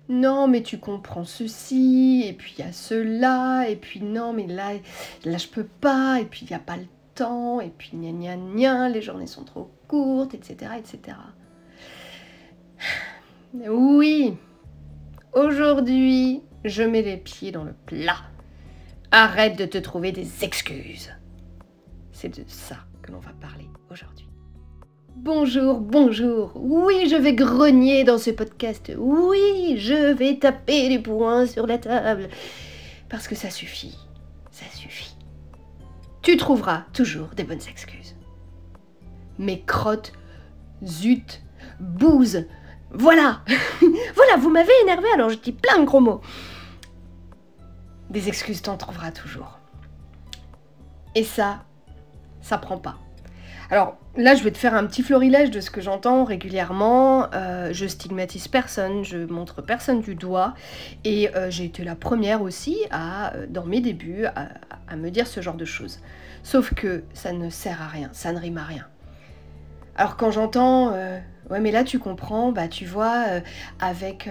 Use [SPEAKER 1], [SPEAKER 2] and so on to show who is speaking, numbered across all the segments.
[SPEAKER 1] Non, mais tu comprends ceci, et puis il y a cela, et puis non, mais là je peux pas, et puis il n'y a pas le temps, et puis gna gna gna, les journées sont trop courtes, etc., etc. Oui, aujourd'hui, je mets les pieds dans le plat. Arrête de te trouver des excuses. C'est de ça que l'on va parler aujourd'hui. Bonjour, bonjour. Oui, je vais grogner dans ce podcast. Oui, je vais taper du poing sur la table. Parce que ça suffit. Ça suffit. Tu trouveras toujours des bonnes excuses. Mais crotte, zut, bouse. Voilà. Voilà, vous m'avez énervé, alors je dis plein de gros mots. Des excuses, t'en trouveras toujours. Et ça prend pas. Alors là, je vais te faire un petit florilège de ce que j'entends régulièrement. Je stigmatise personne, je montre personne du doigt. Et j'ai été la première aussi, dans mes débuts, à me dire ce genre de choses. Sauf que ça ne sert à rien, ça ne rime à rien. Alors quand j'entends ouais mais là tu comprends, bah tu vois, avec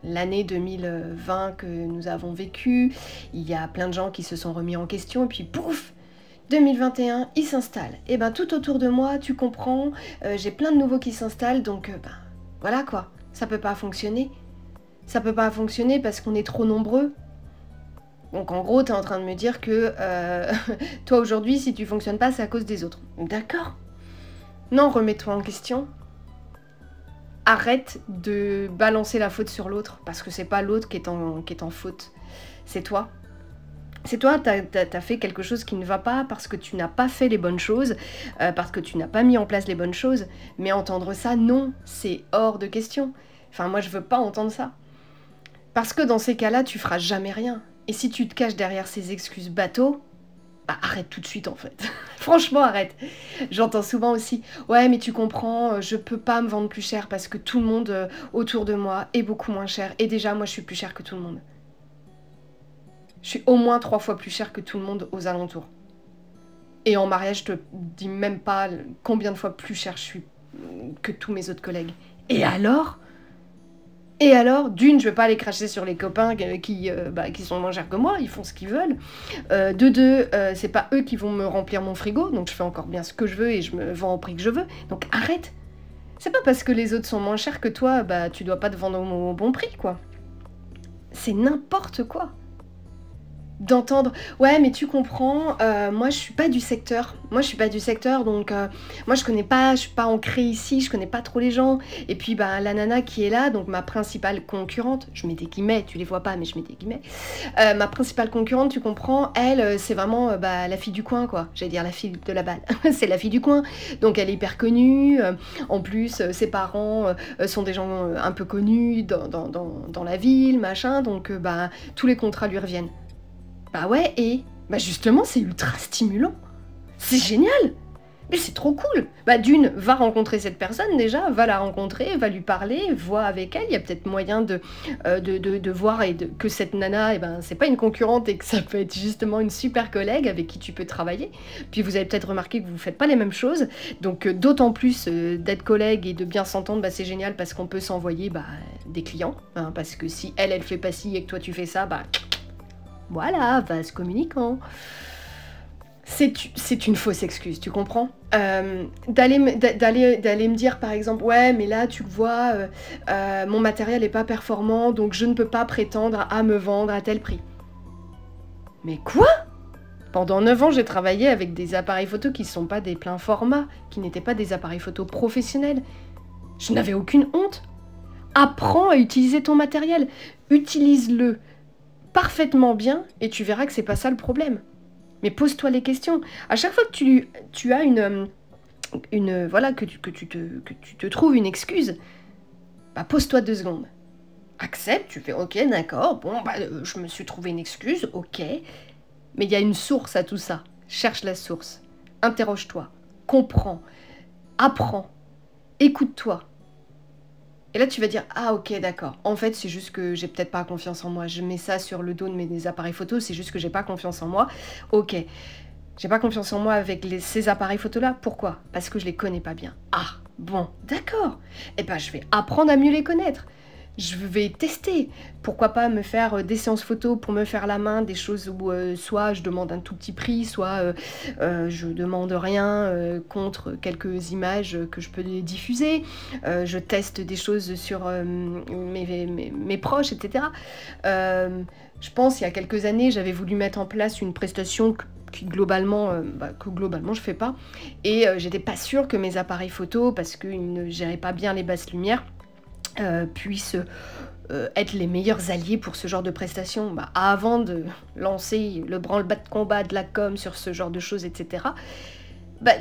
[SPEAKER 1] l'année 2020 que nous avons vécue, il y a plein de gens qui se sont remis en question et puis pouf, 2021, il s'installe. Et ben tout autour de moi, tu comprends, j'ai plein de nouveaux qui s'installent, donc voilà quoi, ça peut pas fonctionner. Ça peut pas fonctionner parce qu'on est trop nombreux. Donc en gros, t'es en train de me dire que toi aujourd'hui, si tu fonctionnes pas, c'est à cause des autres. D'accord ? Non, remets-toi en question. Arrête de balancer la faute sur l'autre, parce que c'est pas l'autre qui est en faute. C'est toi. C'est toi, t'as fait quelque chose qui ne va pas parce que tu n'as pas fait les bonnes choses, parce que tu n'as pas mis en place les bonnes choses. Mais entendre ça, non, c'est hors de question. Enfin, moi, je veux pas entendre ça. Parce que dans ces cas-là, tu feras jamais rien. Et si tu te caches derrière ces excuses bateaux, bah, arrête tout de suite en fait. Franchement, arrête. J'entends souvent aussi, ouais mais tu comprends, je peux pas me vendre plus cher parce que tout le monde autour de moi est beaucoup moins cher. Et déjà, moi je suis plus cher que tout le monde. Je suis au moins 3 fois plus cher que tout le monde aux alentours. Et en mariage, je te dis même pas combien de fois plus cher je suis que tous mes autres collègues. Et alors ? Et alors, d'une, je vais pas aller cracher sur les copains qui sont moins chers que moi, ils font ce qu'ils veulent. De deux, c'est pas eux qui vont me remplir mon frigo, donc je fais encore bien ce que je veux et je me vends au prix que je veux. Donc arrête. C'est pas parce que les autres sont moins chers que toi, bah tu dois pas te vendre au bon prix, quoi. C'est n'importe quoi. D'entendre, ouais mais tu comprends, moi je suis pas du secteur, donc moi je suis pas ancrée ici, je connais pas trop les gens, et puis la nana qui est là, donc ma principale concurrente, je mets des guillemets, tu les vois pas mais je mets des guillemets, ma principale concurrente, tu comprends, elle c'est vraiment la fille du coin quoi, j'allais dire la fille de la balle, c'est la fille du coin, donc elle est hyper connue, en plus ses parents sont des gens un peu connus dans la ville, machin, donc tous les contrats lui reviennent. Bah ouais, et justement, c'est ultra stimulant. C'est génial. Mais c'est trop cool. D'une, va rencontrer cette personne déjà, va la rencontrer, va lui parler, vois avec elle. Il y a peut-être moyen de voir que cette nana, c'est pas une concurrente et que ça peut être justement une super collègue avec qui tu peux travailler. Puis vous avez peut-être remarqué que vous faites pas les mêmes choses. Donc d'autant plus d'être collègue et de bien s'entendre, c'est génial parce qu'on peut s'envoyer des clients. Hein, parce que si elle fait pas ci et que toi tu fais ça, voilà, vase communicant. C'est une fausse excuse, tu comprends ? D'aller me dire par exemple, ouais mais là tu vois, mon matériel n'est pas performant donc je ne peux pas prétendre à me vendre à tel prix. Mais quoi ? Pendant 9 ans j'ai travaillé avec des appareils photo qui ne sont pas des pleins formats, qui n'étaient pas des appareils photo professionnels. Je n'avais aucune honte. Apprends à utiliser ton matériel, utilise-le parfaitement bien et tu verras que c'est pas ça le problème. Mais pose-toi les questions. À chaque fois que tu as que tu te trouves une excuse, pose-toi 2 secondes. Accepte, tu fais ok, d'accord, bon, je me suis trouvé une excuse, ok. Mais il y a une source à tout ça. Cherche la source. Interroge-toi. Comprends. Apprends. Écoute-toi. Et là, tu vas dire, ah ok, d'accord. En fait, c'est juste que j'ai peut-être pas confiance en moi. Je mets ça sur le dos de mes appareils photo, c'est juste que j'ai pas confiance en moi. Ok, j'ai pas confiance en moi avec ces appareils photo-là. Pourquoi ? Parce que je les connais pas bien. Ah, bon, d'accord. Eh je vais apprendre à mieux les connaître. je vais tester. Pourquoi pas me faire des séances photos pour me faire la main, des choses où soit je demande un tout petit prix, soit je demande rien contre quelques images que je peux diffuser. Je teste des choses sur mes proches, etc. Je pense, il y a quelques années, j'avais voulu mettre en place une prestation que globalement je fais pas. Et j'étais pas sûre que mes appareils photo, parce qu'ils ne géraient pas bien les basses lumières, puissent être les meilleurs alliés pour ce genre de prestations. Avant de lancer le branle-bas de combat de la com sur ce genre de choses, etc.,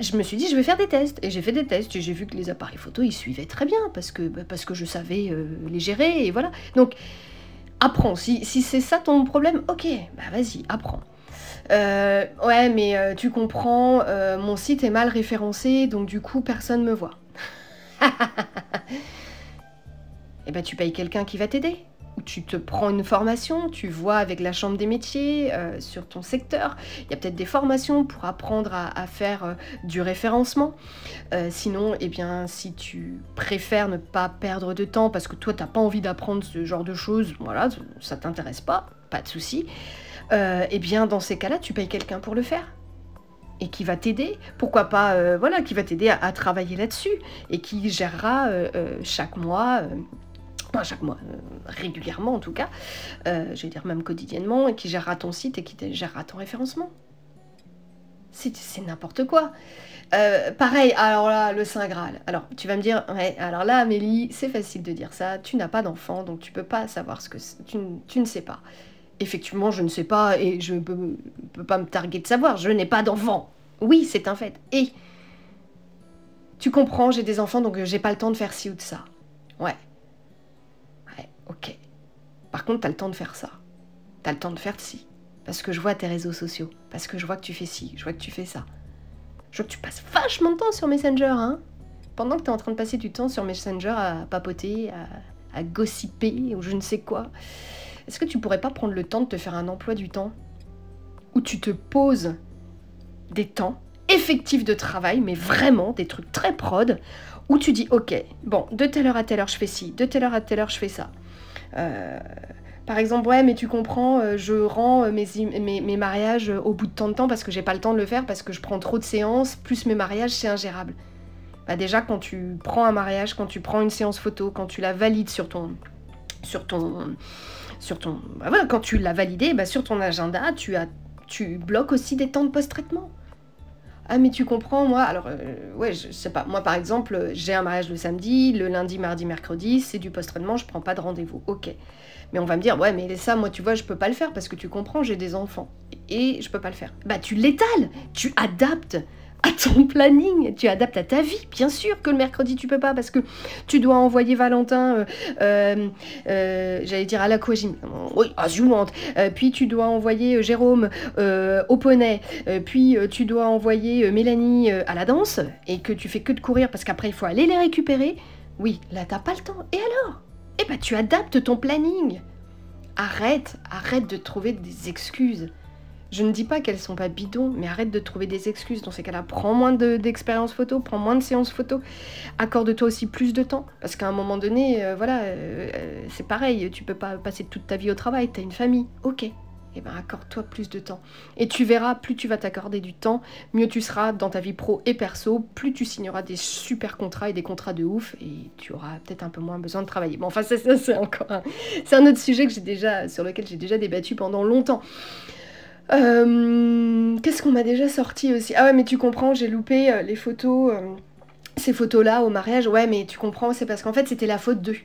[SPEAKER 1] je me suis dit, je vais faire des tests. Et j'ai fait des tests, et j'ai vu que les appareils photo, ils suivaient très bien, parce que je savais les gérer, et voilà. Donc, apprends. Si c'est ça ton problème, ok, vas-y, apprends. Ouais, mais tu comprends, mon site est mal référencé, donc du coup, personne me voit. Et tu payes quelqu'un qui va t'aider. Ou tu te prends une formation, tu vois avec la chambre des métiers sur ton secteur. Il y a peut-être des formations pour apprendre à faire du référencement. Sinon, si tu préfères ne pas perdre de temps parce que toi, t'as pas envie d'apprendre ce genre de choses, voilà, ça t'intéresse pas de souci. Dans ces cas-là, tu payes quelqu'un pour le faire. Et qui va t'aider, pourquoi pas, qui va t'aider à travailler là-dessus. Et qui gérera chaque mois... régulièrement en tout cas, je vais dire même quotidiennement, et qui gérera ton site et qui gérera ton référencement. C'est n'importe quoi. Pareil, alors là, le Saint Graal. Alors, tu vas me dire, ouais, alors là, Amélie, c'est facile de dire ça, tu n'as pas d'enfant, donc tu peux pas savoir ce que c'est. Tu ne sais pas. Effectivement, je ne sais pas, et je peux pas me targuer de savoir, je n'ai pas d'enfant. Oui, c'est un fait. Et tu comprends, j'ai des enfants, donc j'ai pas le temps de faire ci ou de ça. Ouais. Ok. Par contre, t'as le temps de faire ça. T'as le temps de faire ci. Parce que je vois tes réseaux sociaux. Parce que je vois que tu fais ci. Je vois que tu fais ça. Je vois que tu passes vachement de temps sur Messenger, hein. Pendant que t'es en train de passer du temps sur Messenger à papoter, à gossiper ou je ne sais quoi. Est-ce que tu pourrais pas prendre le temps de te faire un emploi du temps où tu te poses des temps effectifs de travail, mais vraiment des trucs très prod, où tu dis, ok, bon, de telle heure à telle heure je fais ci, de telle heure à telle heure je fais ça. Par exemple, ouais, mais tu comprends, je rends mes mariages au bout de tant de temps parce que j'ai pas le temps de le faire, parce que je prends trop de séances, plus mes mariages, c'est ingérable. Déjà, quand tu prends un mariage, quand tu prends une séance photo, quand tu la valides quand tu l'as validé, sur ton agenda, tu bloques aussi des temps de post-traitement. Ah mais tu comprends, moi, alors, ouais, je sais pas, moi par exemple, j'ai un mariage le samedi, le lundi, mardi, mercredi, c'est du post-traitement, je prends pas de rendez-vous, ok. Mais on va me dire, ouais mais ça, moi tu vois, je peux pas le faire parce que tu comprends, j'ai des enfants, et je peux pas le faire. Tu l'étales, tu adaptes à ton planning, tu adaptes à ta vie, bien sûr que le mercredi tu peux pas parce que tu dois envoyer Valentin, j'allais dire à l'aquagym, oui, à Zoumante, puis tu dois envoyer Jérôme au poney, puis tu dois envoyer Mélanie à la danse, et que tu fais que de courir parce qu'après il faut aller les récupérer, oui, là t'as pas le temps, et alors? Tu adaptes ton planning. Arrête de trouver des excuses. Je ne dis pas qu'elles sont pas bidons, mais arrête de trouver des excuses. Dans ces cas-là, prends moins d'expérience photo, prends moins de séances photo, accorde-toi aussi plus de temps. Parce qu'à un moment donné, c'est pareil, tu peux pas passer toute ta vie au travail, t'as une famille, ok. Accorde-toi plus de temps. Et tu verras, plus tu vas t'accorder du temps, mieux tu seras dans ta vie pro et perso, plus tu signeras des super contrats et des contrats de ouf, et tu auras peut-être un peu moins besoin de travailler. Bon, enfin, ça, c'est encore c'est un autre sujet sur lequel j'ai déjà débattu pendant longtemps. Qu'est-ce qu'on m'a déjà sorti aussi? Ah ouais, mais tu comprends, j'ai loupé les photos, ces photos-là au mariage. Ouais, mais tu comprends, c'est parce qu'en fait, c'était la faute d'eux.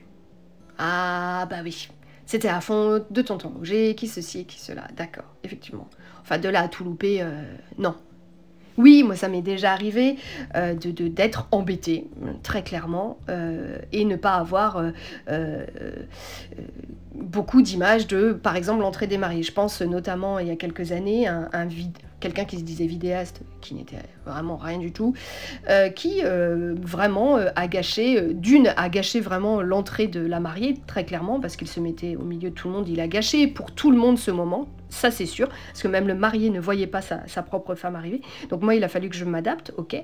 [SPEAKER 1] Ah, bah oui. C'était à fond de tonton Roger, qui ceci et qui cela. D'accord, effectivement. Enfin, de là à tout louper, non. Oui, moi, ça m'est déjà arrivé d'être embêtée, très clairement, et ne pas avoir beaucoup d'images de, par exemple, l'entrée des mariés. Je pense notamment, il y a quelques années, quelqu'un qui se disait vidéaste, qui n'était vraiment rien du tout, qui vraiment a gâché vraiment l'entrée de la mariée, très clairement, parce qu'il se mettait au milieu de tout le monde, il a gâché pour tout le monde ce moment, ça c'est sûr, parce que même le marié ne voyait pas sa propre femme arriver, donc moi il a fallu que je m'adapte, ok,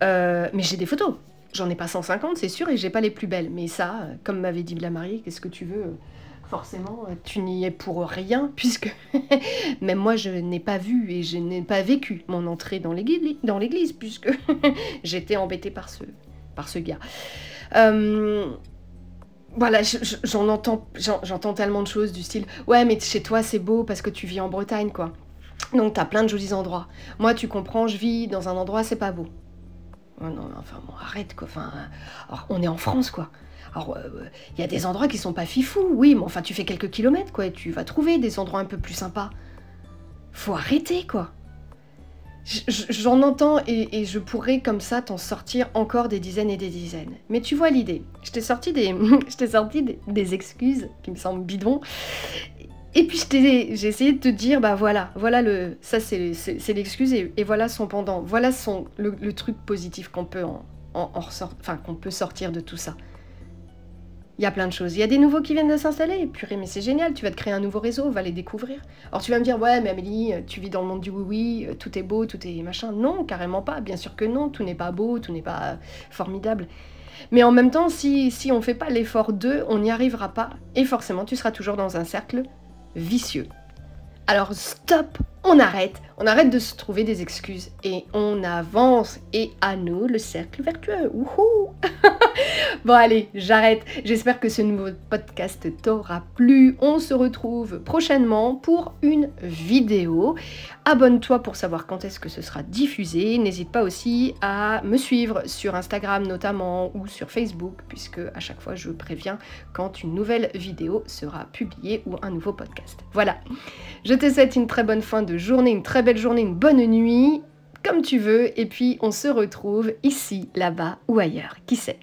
[SPEAKER 1] mais j'ai des photos. J'en ai pas 150, c'est sûr, et j'ai pas les plus belles. Mais ça, comme m'avait dit la mariée, qu'est-ce que tu veux? Forcément, tu n'y es pour rien, puisque même moi, je n'ai pas vu et je n'ai pas vécu mon entrée dans l'église, puisque j'étais embêtée par ce gars. Voilà, j'entends tellement de choses du style « Ouais, mais chez toi, c'est beau parce que tu vis en Bretagne, quoi. Donc, t'as plein de jolis endroits. Moi, tu comprends, je vis dans un endroit, c'est pas beau. » Oh non, enfin, bon, arrête, quoi. Enfin, alors, on est en France, quoi. Alors, y a des endroits qui sont pas fifous, oui, mais enfin, tu fais quelques kilomètres, quoi, et tu vas trouver des endroits un peu plus sympas. Faut arrêter, quoi. J'en entends et je pourrais comme ça t'en sortir encore des dizaines et des dizaines. Mais tu vois l'idée. Je t'ai sorti des excuses qui me semblent bidons. Et puis j'ai essayé de te dire, bah voilà ça c'est l'excuse et voilà son pendant. Voilà le truc positif qu'on peut qu'on peut sortir de tout ça. Il y a plein de choses. Il y a des nouveaux qui viennent de s'installer. Purée, mais c'est génial, tu vas te créer un nouveau réseau, va les découvrir. Alors tu vas me dire, ouais, mais Amélie, tu vis dans le monde du oui-oui, tout est beau, tout est machin. Non, carrément pas, bien sûr que non, tout n'est pas beau, tout n'est pas formidable. Mais en même temps, si on ne fait pas l'effort d'eux, on n'y arrivera pas. Et forcément, tu seras toujours dans un cercle vicieux. Alors stop, on arrête de se trouver des excuses et on avance et à nous le cercle vertueux. Wouhou. Bon allez, j'arrête. J'espère que ce nouveau podcast t'aura plu. On se retrouve prochainement pour une vidéo. Abonne-toi pour savoir quand est-ce que ce sera diffusé. N'hésite pas aussi à me suivre sur Instagram notamment ou sur Facebook puisque à chaque fois je préviens quand une nouvelle vidéo sera publiée ou un nouveau podcast. Voilà. Je te souhaite une très bonne fin de journée, une très belle journée, une bonne nuit, comme tu veux, et puis on se retrouve ici, là-bas ou ailleurs, qui sait.